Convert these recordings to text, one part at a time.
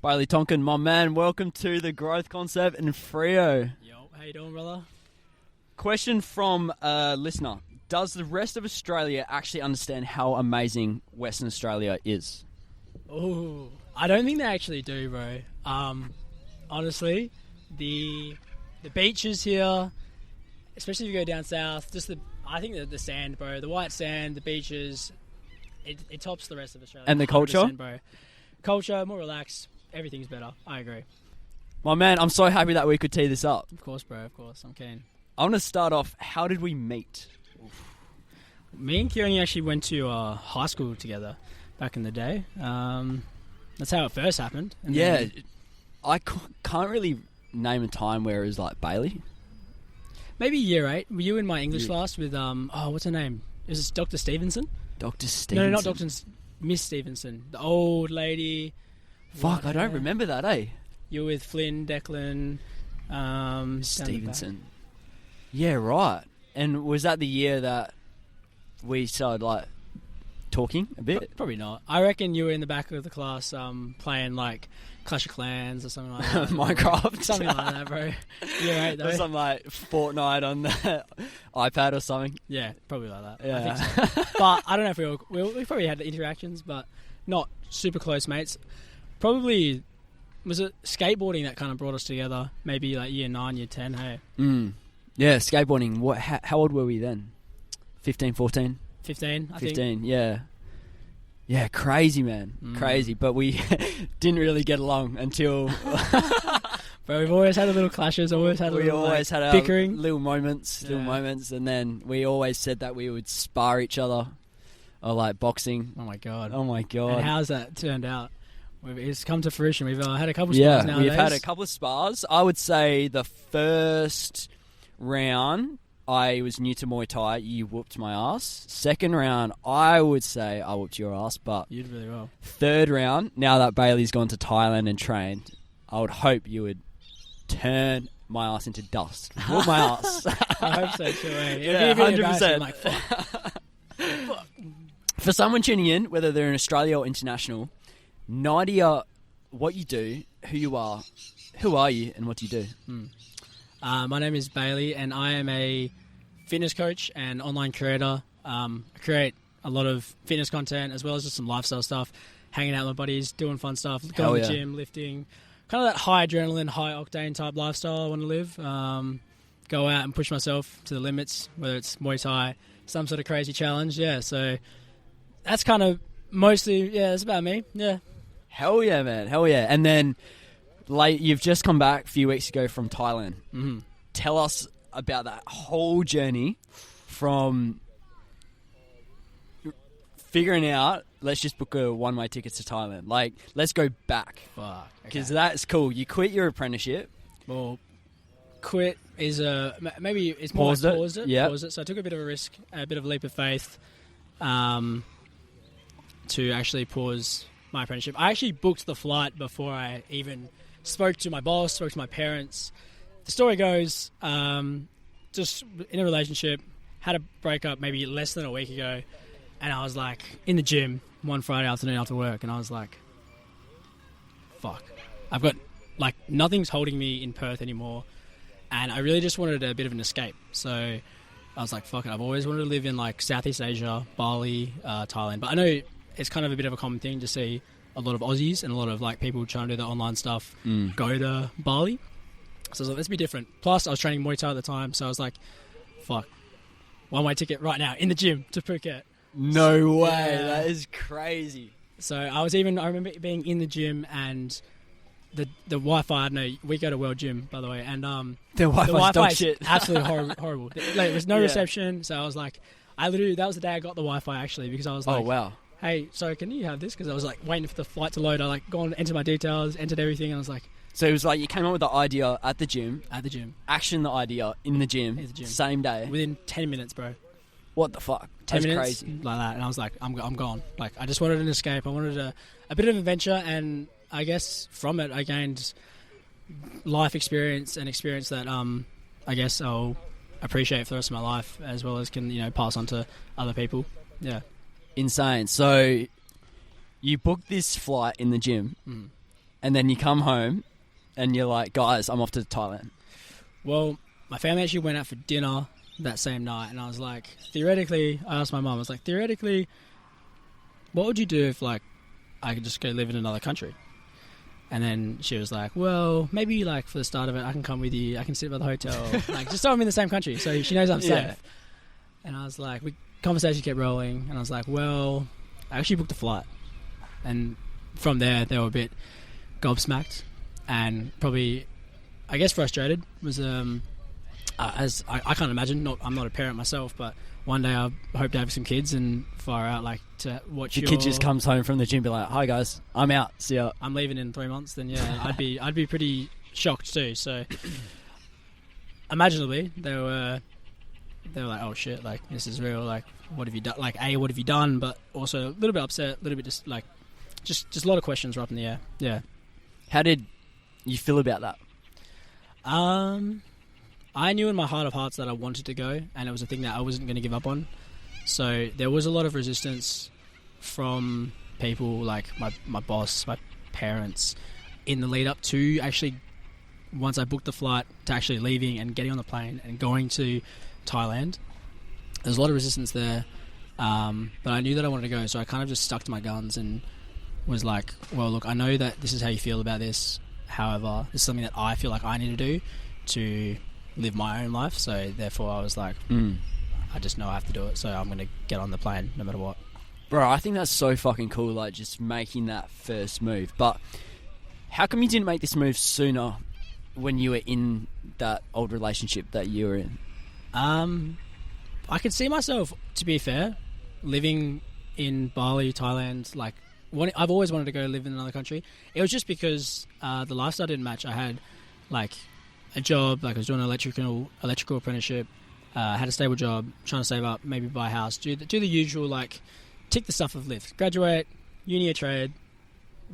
Bailey Tonkin, my man, welcome to the Growth Concept in Freo. Yo, how you doing, brother? Question from a listener. Does the rest of Australia actually understand how amazing Western Australia is? Oh, I don't think they actually do, bro. Honestly, the beaches here, especially if you go down south, I think the sand, bro, the white sand, the beaches, it tops the rest of Australia. And the culture? Bro. Culture, more relaxed, everything's better. I agree. My man, I'm so happy that we could tee this up. Of course, bro, of course, I'm keen. I want to start off, how did we meet? Me and Kieran actually went to high school together back in the day. That's how it first happened. And yeah, I can't really name a time where it was like Bailey. Maybe year 8. Were you in my English class with, what's her name? Is this Dr. Stevenson? Dr. Stevenson? No, not Dr. Miss Stevenson. The old lady. Fuck, I don't remember that, eh? You were with Flynn, Declan, Stevenson. Yeah, right. And was that the year that we started, like, talking a bit? Probably not. I reckon you were in the back of the class playing, like, Clash of Clans or something like that. Minecraft. Something like that, bro. Yeah, right, though. Or something like Fortnite on the iPad or something. Yeah, probably like that. Yeah. I think so. But I don't know if we probably had interactions, but not super close mates. Probably, was it skateboarding that kind of brought us together? Maybe like year 9, year 10, hey? Yeah, skateboarding. How old were we then? 15, 14? 15, I think. 15, yeah. Yeah, crazy, man. Crazy. But we didn't really get along until... But we've always had a little clashes, always had our bickering. little moments, and then we always said that we would spar each other, or like boxing. Oh my god. And how's that turned out? It's come to fruition. We've had a couple of spars nowadays. We've had a couple of spars. I would say the first round, I was new to Muay Thai. You whooped my ass. Second round, I would say I whooped your ass, but you did really well. Third round, now that Bailey's gone to Thailand and trained, I would hope you would turn my ass into dust. Whoop my ass. I hope so too. Yeah, 100%. Like, fuck. For someone tuning in, whether they're in Australia or international, no idea what you do, who you are, who are you, and what do you do? My name is Bailey, and I am a fitness coach and online creator. I create a lot of fitness content as well as just some lifestyle stuff, hanging out with my buddies, doing fun stuff, going to the gym, lifting, kind of that high adrenaline, high octane type lifestyle I want to live. Go out and push myself to the limits, whether it's Muay Thai, some sort of crazy challenge. Yeah, so that's kind of mostly, that's about me. Yeah. Hell yeah, man. Hell yeah. And then... you've just come back a few weeks ago from Thailand. Mm-hmm. Tell us about that whole journey from figuring out, let's just book a one-way ticket to Thailand. Like, let's go back. Fuck. Because that's cool. You quit your apprenticeship. Well, quit is maybe it's more paused it. Yeah. Paused it. So I took a bit of a risk, a bit of a leap of faith to actually pause my apprenticeship. I actually booked the flight before I even spoke to my boss, spoke to my parents. The story goes, just in a relationship, had a breakup maybe less than a week ago, and I was like in the gym one Friday afternoon after work, and I was like, fuck, I've got like nothing's holding me in Perth anymore, and I really just wanted a bit of an escape. So I was like, fuck it, I've always wanted to live in like Southeast Asia, Bali, Thailand, but I know it's kind of a bit of a common thing to see a lot of Aussies and a lot of like people trying to do the online stuff go to Bali. So I was like, let's be different. Plus, I was training Muay Thai at the time, so I was like, fuck, one-way ticket right now in the gym to Phuket. No way, that is crazy. So I remember being in the gym and the Wi-Fi, I don't know, we go to World Gym, by the way, and the Wi-Fi is shit. Absolutely horrible. Like, there was no reception, so I was like, that was the day I got the Wi-Fi actually, because I was like, oh wow. Hey, so can you have this? Because I was like waiting for the flight to load. I like gone into my details, entered everything, and I was like... So it was like you came up with the idea at the gym. Action the idea in the gym. Same day. Within 10 minutes, bro. What the fuck? 10 minutes, crazy. Like that. And I was like, I'm gone. Like, I just wanted an escape. I wanted a bit of adventure, and I guess from it, I gained life experience and experience that I guess I'll appreciate for the rest of my life, as well as can, pass on to other people. Yeah. Insane. So you booked this flight in the gym, and then you come home and you're like, guys, I'm off to Thailand. Well, my family actually went out for dinner that same night, and I was like, theoretically, I asked my mum, I was like, theoretically, what would you do if, like, I could just go live in another country? And then she was like, well, maybe, like, for the start of it, I can come with you, I can sit by the hotel, like, just so I'm in the same country, so she knows I'm safe. And I was like, conversation kept rolling, and I was like, well, I actually booked a flight. And from there, they were a bit gobsmacked, and probably, I guess, frustrated. Was as I can't imagine. I'm not a parent myself, but one day I hope to have some kids and far out, like, to watch. Your kid just comes home from the gym, be like, "Hi guys, I'm out. See ya. I'm leaving in 3 months." Then yeah, I'd be pretty shocked too. So, imaginably, they were like, "Oh shit! Like, this is real. Like, what have you done? Like, what have you done?" But also a little bit upset, a little bit just a lot of questions were up in the air. Yeah. How did you feel about that? I knew in my heart of hearts that I wanted to go, and it was a thing that I wasn't going to give up on. So there was a lot of resistance from people like my boss, my parents, in the lead up to actually, once I booked the flight, to actually leaving and getting on the plane and going to Thailand. There's a lot of resistance there, but I knew that I wanted to go, so I kind of just stuck to my guns and was like, well, look, I know that this is how you feel about this. However, this is something that I feel like I need to do to live my own life. So therefore I was like, I just know I have to do it. So I'm going to get on the plane no matter what. Bro, I think that's so fucking cool, like, just making that first move. But how come you didn't make this move sooner when you were in that old relationship that you were in? I could see myself, to be fair, living in Bali, Thailand. Like, I've always wanted to go live in another country. It was just because the lifestyle didn't match. I had, like, a job, like I was doing an electrical apprenticeship, had a stable job, trying to save up, maybe buy a house, do the usual, like, tick the stuff of lift, graduate, uni or trade,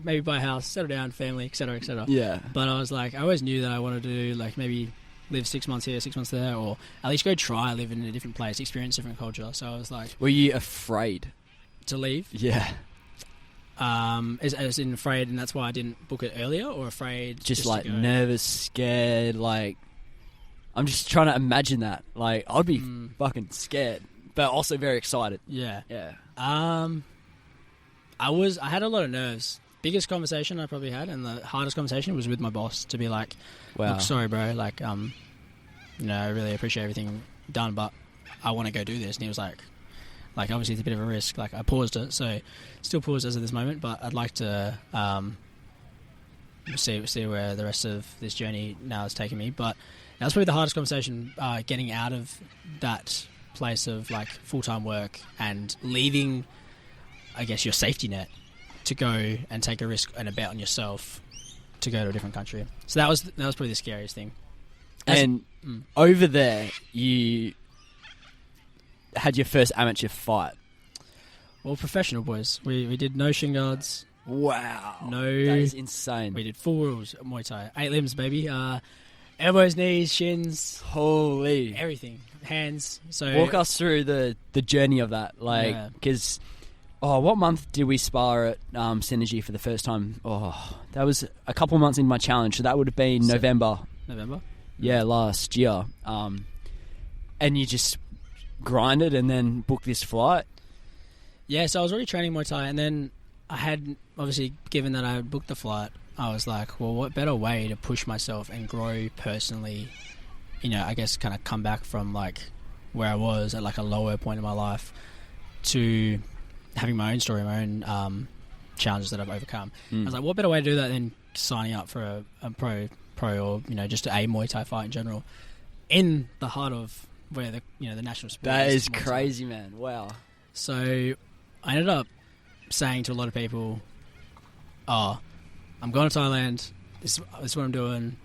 maybe buy a house, settle down, family, etc., etc. Yeah. But I was like, I always knew that I wanted to do, like, maybe live 6 months here, 6 months there, or at least go try living in a different place, experience different culture. So I was like, were you afraid to leave? Yeah. As in afraid, and that's why I didn't book it earlier, or afraid just like nervous, scared, like, I'm just trying to imagine that. Like, I'd be fucking scared, but also very excited. Yeah. Yeah. I had a lot of nerves. Biggest conversation I probably had, and the hardest conversation, was with my boss, to be like, wow, look, sorry bro, like, I really appreciate everything you've done, but I want to go do this. And he was like, obviously it's a bit of a risk. Like, I paused it, so still paused as of this moment, but I'd like to see where the rest of this journey now is taking me. But that was probably the hardest conversation, getting out of that place of, like, full-time work and leaving, I guess, your safety net to go and take a risk and a bet on yourself to go to a different country. So that was probably the scariest thing. Over there, you had your first amateur fight. Well, professional, boys. We did no shin guards. Wow. No. That is insane. We did full rules at Muay Thai. 8 limbs, baby. Elbows, knees, shins. Holy. Everything. Hands. So walk us through the journey of that. Like, because, what month did we spar at Synergy for the first time? Oh, that was a couple months into my challenge. So that would have been November. Yeah, last year. And you just grinded and then booked this flight? Yeah, so I was already training Muay Thai, and then I had, obviously, given that I had booked the flight, I was like, well, what better way to push myself and grow personally, I guess kind of come back from, like, where I was at, like, a lower point in my life to having my own story, my own challenges that I've overcome. I was like, what better way to do that than signing up for a pro or, just a Muay Thai fight in general in the heart of where the national sport that is. That is crazy, man. Wow. So I ended up saying to a lot of people, I'm going to Thailand, this is what I'm doing,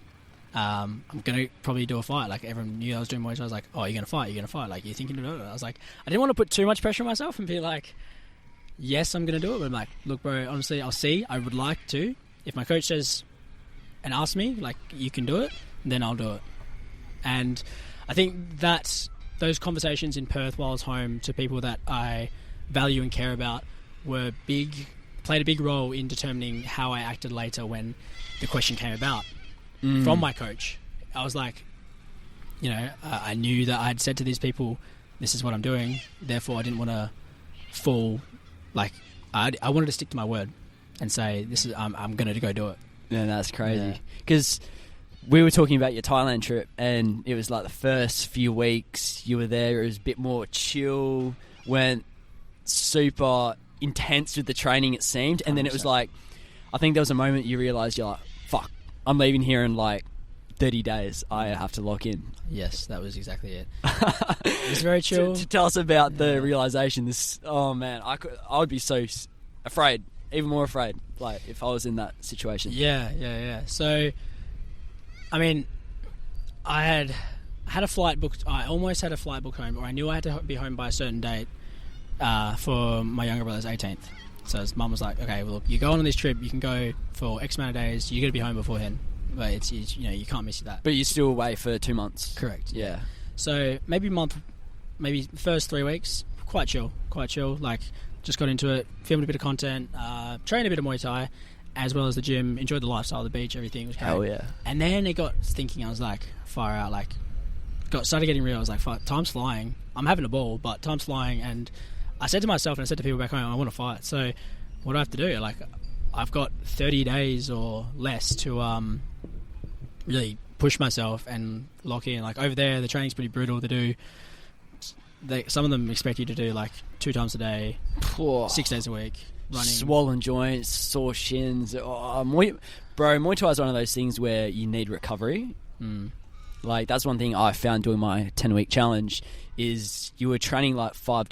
I'm going to probably do a fight. Like, everyone knew I was doing Muay Thai. I was like, you're going to fight, like, you're thinking to do it. I was like, I didn't want to put too much pressure on myself and be like, yes, I'm going to do it, but I'm like, look bro, honestly, I would like to. If my coach says and asks me, like, you can do it, then I'll do it. And I think that those conversations in Perth while I was home to people that I value and care about were big played a big role in determining how I acted later when the question came about from my coach. I was like, I knew that I had said to these people, this is what I'm doing. Therefore, I didn't want to fall. Like, I wanted to stick to my word and say, this is I'm going to go do it. Yeah, that's crazy. Because we were talking about your Thailand trip, and it was like the first few weeks you were there, it was a bit more chill, went super intense with the training, it seemed. And then it was like, I think there was a moment you realised you're like, fuck, I'm leaving here in like 30 days. I have to lock in. Yes, that was exactly it. It was very chill. to tell us about the realisation. Oh man, I would be so afraid, even more afraid, like if I was in that situation. Yeah. So, I mean, I had a flight booked. I almost had a flight booked home, or I knew I had to be home by a certain date for my younger brother's 18th. So his mum was like, okay, well, you're going on this trip, you can go for X amount of days, you got to be home before then. But it's you can't miss that. But you're still away for 2 months. Correct. Yeah. So maybe the first 3 weeks, quite chill. Like, just got into it, filmed a bit of content, trained a bit of Muay Thai, as well as the gym, enjoyed the lifestyle, the beach, everything was great. Hell yeah. And then it got thinking, I was like, far out, like, started getting real. I was like, fuck, time's flying. I'm having a ball, but time's flying. And I said to myself, and I said to people back home, I want to fight. So what do I have to do? Like, I've got 30 days or less to really push myself and lock in. Like, over there, the training's pretty brutal to do. Some of them expect you to do like 2 times a day, 6 days a week, running. Swollen joints, sore shins. Muay Thai is one of those things where you need recovery. Like, that's one thing I found doing my 10-week challenge is you were training like 5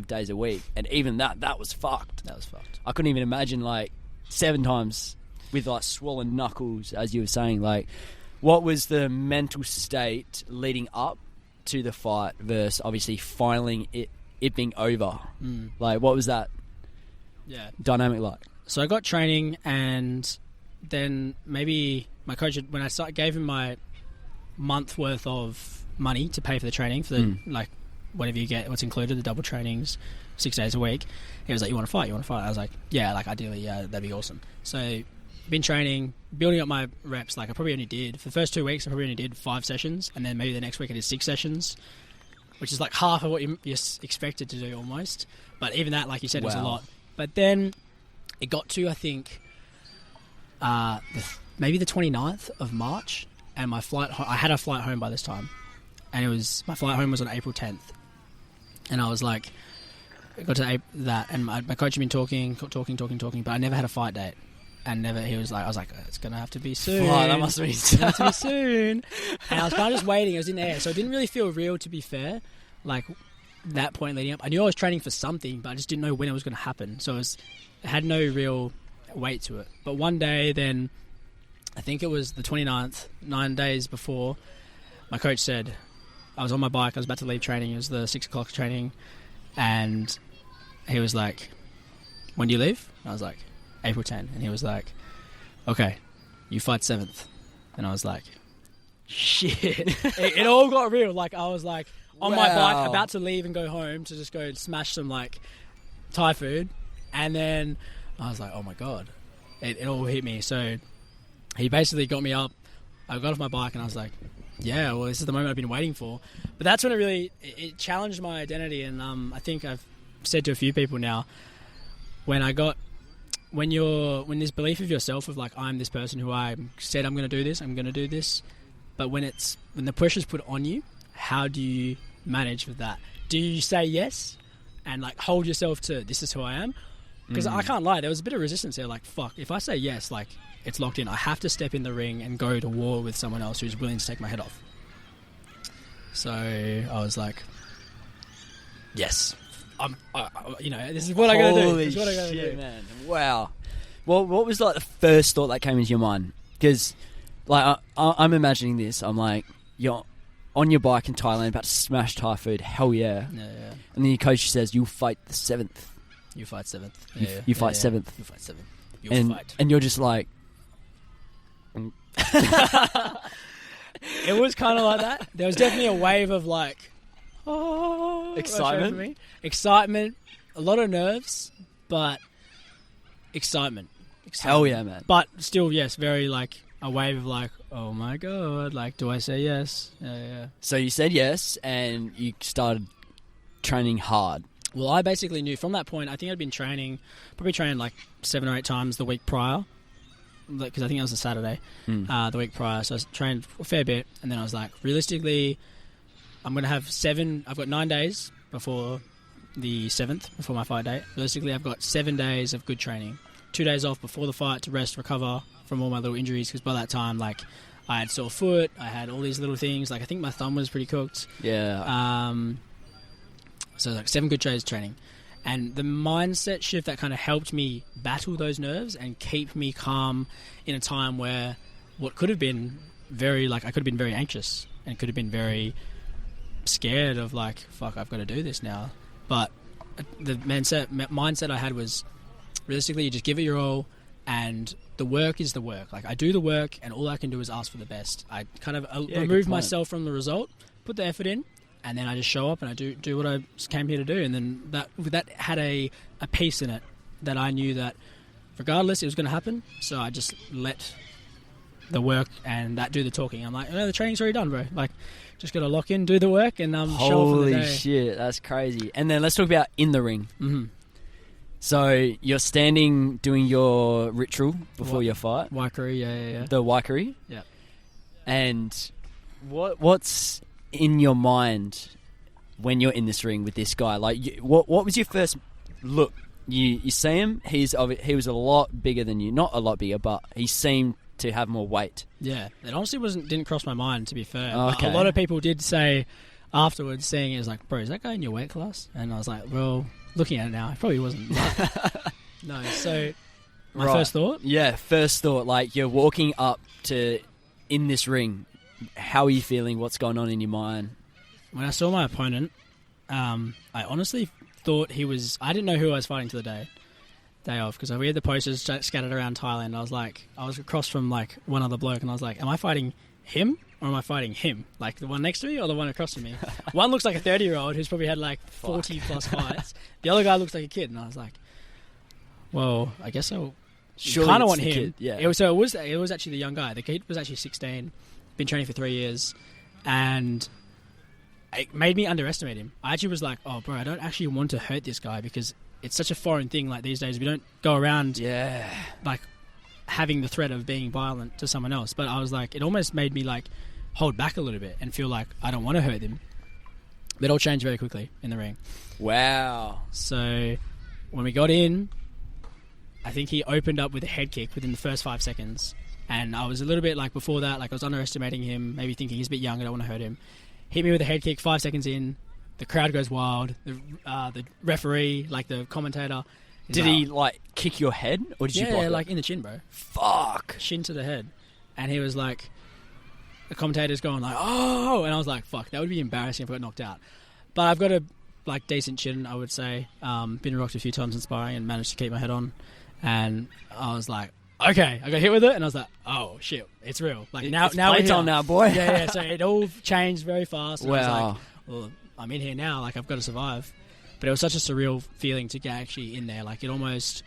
days a week, and even that was fucked. I couldn't even imagine like 7 times with like swollen knuckles, as you were saying. Like, what was the mental state leading up to the fight versus obviously finally it being over? Like, what was that dynamic like? So I got training, and then maybe my coach, when I gave him my month worth of money to pay for the training, for the like whatever you get, what's included, the double trainings, 6 days a week, he was like, you want to fight? I was like, yeah, like ideally, yeah, that'd be awesome. So been training, building up my reps. Like, I probably only did, for the first 2 weeks, I probably only did 5 sessions, and then maybe the next week I did 6 sessions, which is like half of what you're expected to do almost. But even that, like you said, was a lot. But then it got to, I think, maybe the 29th of March, and my flight, I had a flight home by this time, and my flight home was on April 10th, and I was like, I got to that, and my coach had been talking, but I never had a fight date. And I was like, it's going to have to be soon. Oh, that must be soon. And I was kind of just waiting. I was in the air. So it didn't really feel real, to be fair. Like, that point leading up. I knew I was training for something, but I just didn't know when it was going to happen. So it had no real weight to it. But one day then, I think it was the 29th, 9 days before, my coach said, I was on my bike. I was about to leave training. It was the 6 o'clock training. And he was like, when do you leave? And I was like, April 10. And he was like, okay, you fight 7th. And I was like, shit. it all got real. Like, I was like on my bike, about to leave and go home to just go smash some like Thai food. And then I was like, oh my God, it all hit me. So he basically got me up. I got off my bike and I was like, yeah, well, this is the moment I've been waiting for. But that's when it challenged my identity. And I think I've said to a few people now, when this belief of yourself of like, I'm this person who I said I'm going to do this, but when the pressure's put on you, how do you manage with that? Do you say yes and like hold yourself to, this is who I am? Because I can't lie, there was a bit of resistance there. Like, fuck, if I say yes, like, it's locked in. I have to step in the ring and go to war with someone else who's willing to take my head off. So I was like, yes, this is what I gotta do. This is what I gotta do, man. Wow. Well, what was like the first thought that came into your mind? Because, like, I'm imagining this. I'm like, you're on your bike in Thailand, about to smash Thai food. Hell yeah. Yeah. And then your coach says, "You'll fight the 7th. You fight 7th. You fight 7th. You fight 7th. And you're just like, it was kind of like that. There was definitely a wave of like, excitement, a lot of nerves, but excitement. Hell yeah, man. But still, yes, very like a wave of like, oh my God, like, do I say yes? Yeah. So you said yes, and you started training hard. Well, I basically knew from that point. I think I'd been probably trained like 7 or 8 times the week prior, because I think it was a Saturday, the week prior. So I trained a fair bit, and then I was like, realistically, I'm going to have 7. I've got 9 days before the 7th, before my fight date. Realistically, I've got 7 days of good training. 2 days off before the fight to rest, recover from all my little injuries, because by that time, like, I had sore foot, I had all these little things. Like, I think my thumb was pretty cooked. Yeah. So like 7 good days of training. And the mindset shift that kind of helped me battle those nerves and keep me calm in a time where what could have been very, like, I could have been very anxious and could have been very scared of like, fuck, I've got to do this now. But the mindset I had was, realistically, you just give it your all, and the work is the work. Like, I do the work, and all I can do is ask for the best. I kind of remove myself from the result, put the effort in, and then I just show up and I do what I came here to do. And then that had a piece in it that I knew that regardless it was going to happen. So I just let the work and that do the talking. I'm like, the training's already done, bro. Like, just got to lock in, do the work, and show up for the Holy day. shit, that's crazy. And then let's talk about in the ring. Mm-hmm. So you're standing doing your ritual before your fight. Waikari, yeah. The Waikari? Yeah. And what's in your mind when you're in this ring with this guy? Like, what was your first look? You see him, he was a lot bigger than you. Not a lot bigger, but he seemed to have more weight. Yeah, it honestly didn't cross my mind, to be fair. Okay. A lot of people did say afterwards, seeing it, was like, bro, is that guy in your weight class? And I was like, well, looking at it now, he probably wasn't. No, so my first thought? Yeah, first thought. Like, you're walking up to in this ring. How are you feeling? What's going on in your mind? When I saw my opponent, I honestly thought I didn't know who I was fighting to the day of, because we had the posters scattered around Thailand. I was across from like one other bloke, and I was like, am I fighting him or am I fighting him? Like the one next to me or the one across from me? One looks like a 30-year-old who's probably had like 40 plus fights. The other guy looks like a kid, and I was like, well, I guess I'll kind of want him. Kid, yeah. It was actually the young guy. The kid was actually 16, been training for 3 years, and it made me underestimate him. I actually was like, oh, bro, I don't actually want to hurt this guy, because it's such a foreign thing. Like, these days, we don't go around like having the threat of being violent to someone else. But I was like, it almost made me like hold back a little bit and feel like I don't want to hurt him. But it all changed very quickly in the ring. Wow. So when we got in, I think he opened up with a head kick within the first 5 seconds. And I was a little bit like, before that, like I was underestimating him, maybe thinking he's a bit young, I don't want to hurt him. Hit me with a head kick 5 seconds in. The crowd goes wild. The referee, like the commentator, did he like kick your head, or did you block it? Like in the chin, bro. Fuck. Shin to the head. And he was like, the commentator's going like, oh, and I was like, fuck, that would be embarrassing if I got knocked out. But I've got a like decent chin, I would say. Been rocked a few times in sparring and managed to keep my head on. And I was like, okay, I got hit with it, and I was like, oh shit, it's real. Like now it's on now, boy. Yeah. So it all changed very fast. And wow. I was like, well, I'm in here now. Like, I've got to survive. But it was such a surreal feeling to get actually in there. Like, it almost,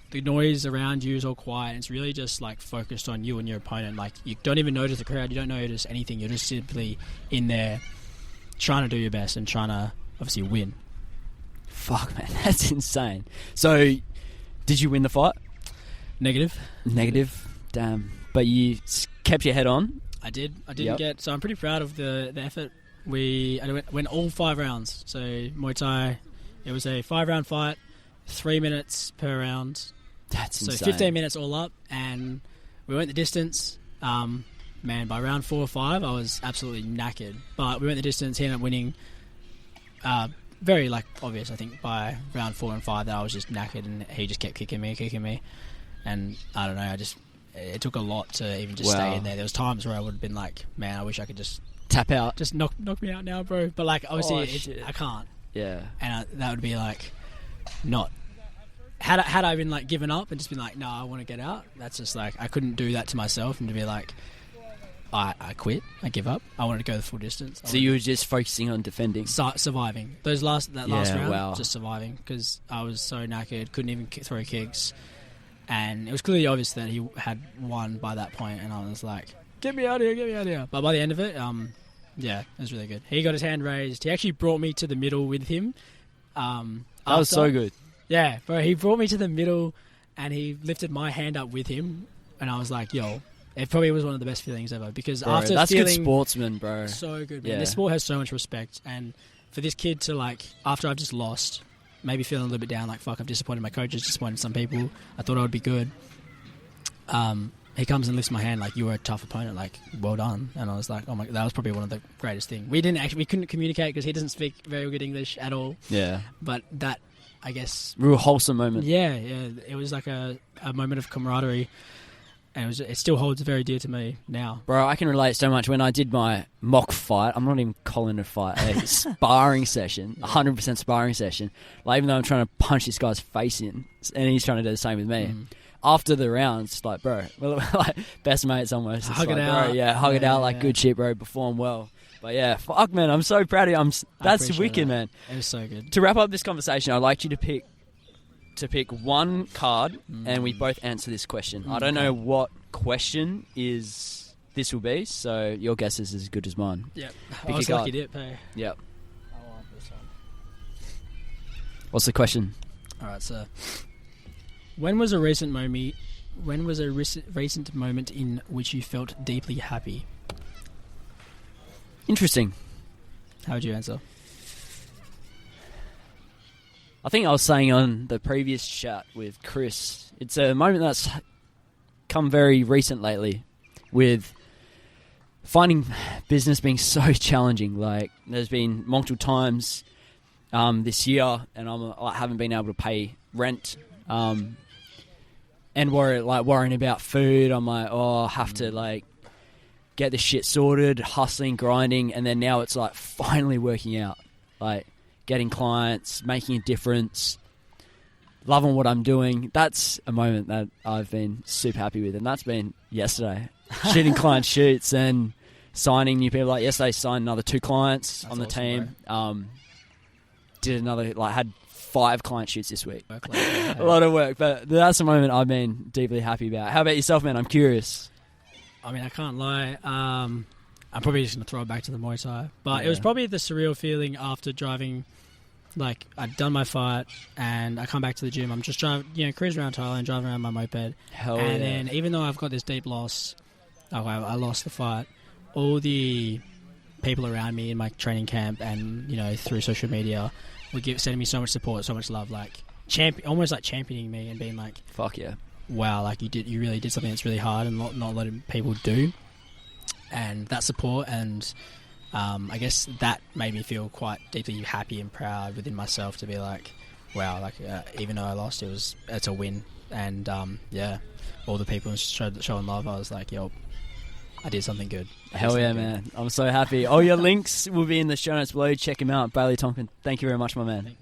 the noise around you is all quiet. It's really just like focused on you and your opponent. Like, you don't even notice the crowd. You don't notice anything. You're just simply in there trying to do your best and trying to obviously win. Fuck, man, that's insane. So, did you win the fight? Negative. Damn. But you kept your head on? I did. I didn't get... So I'm pretty proud of the effort. I went all 5 rounds. So Muay Thai, it was a 5-round fight, 3 minutes per round. That's insane. So 15 minutes all up, and we went the distance. Man, by round 4 or 5, I was absolutely knackered. But we went the distance. He ended up winning. Very like obvious, I think, by round 4 and 5 that I was just knackered, and he just kept kicking me. And I don't know, it took a lot to even just stay in there. There was times where I would have been like, man, I wish I could just tap out, just knock me out now, bro. But like, obviously, I can't. Yeah. And that would be like, not. Had I been like given up and just been like, no, I want to get out. That's just like, I couldn't do that to myself, and to be like, I quit. I give up. I wanted to go the full distance. So you were just focusing on defending, surviving. That last round, wow. just surviving, because I was so knackered, couldn't even throw kicks. And it was clearly obvious that he had won by that point, and I was like, get me out of here. But by the end of it, it was really good. He got his hand raised. He actually brought me to the middle with him. That was so good. Yeah, bro, he brought me to the middle, and he lifted my hand up with him, and I was like, yo, it probably was one of the best feelings ever, because bro, after that's feeling good sportsman, bro. So good, man. This sport has so much respect, and for this kid to, like, after I've just lost, maybe feeling a little bit down, like, fuck, I've disappointed my coaches, disappointed some people, I thought I would be good. He comes and lifts my hand like, you were a tough opponent, like, well done. And I was like, oh my, that was probably one of the greatest things. We couldn't communicate because he doesn't speak very good English at all. Yeah. But that, I guess, real wholesome moment. Yeah. It was like a moment of camaraderie, and it still holds very dear to me now. Bro, I can relate so much. When I did my mock fight, I'm not even calling it a fight, a sparring session, 100% sparring session. Like, even though I'm trying to punch this guy's face in, and he's trying to do the same with me. After the rounds, like, bro, like, best mates almost. Hug it like, out. Bro, yeah, hug it out, like, good shit, bro, perform well. But yeah, fuck, man, I'm so proud of you. That's wicked, man. It was so good. To wrap up this conversation, I'd like you to pick one card, and we both answer this question. I don't know what question this will be, so your guess is as good as mine. Yep. Pick I was your lucky card. dip, hey. Yep. I want this one. What's the question? All right, so when was a recent moment in which you felt deeply happy? Interesting. How would you answer? I think I was saying on the previous chat with Chris, it's a moment that's come very recent lately, with finding business being so challenging. Like, there's been multiple times this year, and I haven't been able to pay rent, and worrying about food. I'm like, I have to, like, get this shit sorted, hustling, grinding, and then now it's like finally working out, like getting clients, making a difference, loving what I'm doing. That's a moment that I've been super happy with, and that's been yesterday. Shooting client shoots and signing new people. Like, yesterday, signed another 2 clients on the team. Did another, like, had 5 client shoots this week. A lot of work, but that's a moment I've been deeply happy about. How about yourself, man? I'm curious. I mean, I can't lie. I'm probably just going to throw it back to the Muay Thai. But it was probably the surreal feeling after driving. Like, I'd done my fight, and I come back to the gym. I'm just driving, cruising around Thailand, driving around my moped. Then, even though I've got this deep loss, I lost the fight, all the people around me in my training camp and, through social media were sending me so much support, so much love, like, almost like championing me and being like, fuck yeah. Wow, like, you really did something that's really hard and not letting people do. And that support, and I guess that made me feel quite deeply happy and proud within myself to be like, wow, like, even though I lost, it's a win. And all the people showing love, I was like, yo, I did something good. Hell yeah, man. I'm so happy. All your links will be in the show notes below. Check him out. Bailey Tonkin, thank you very much, my man.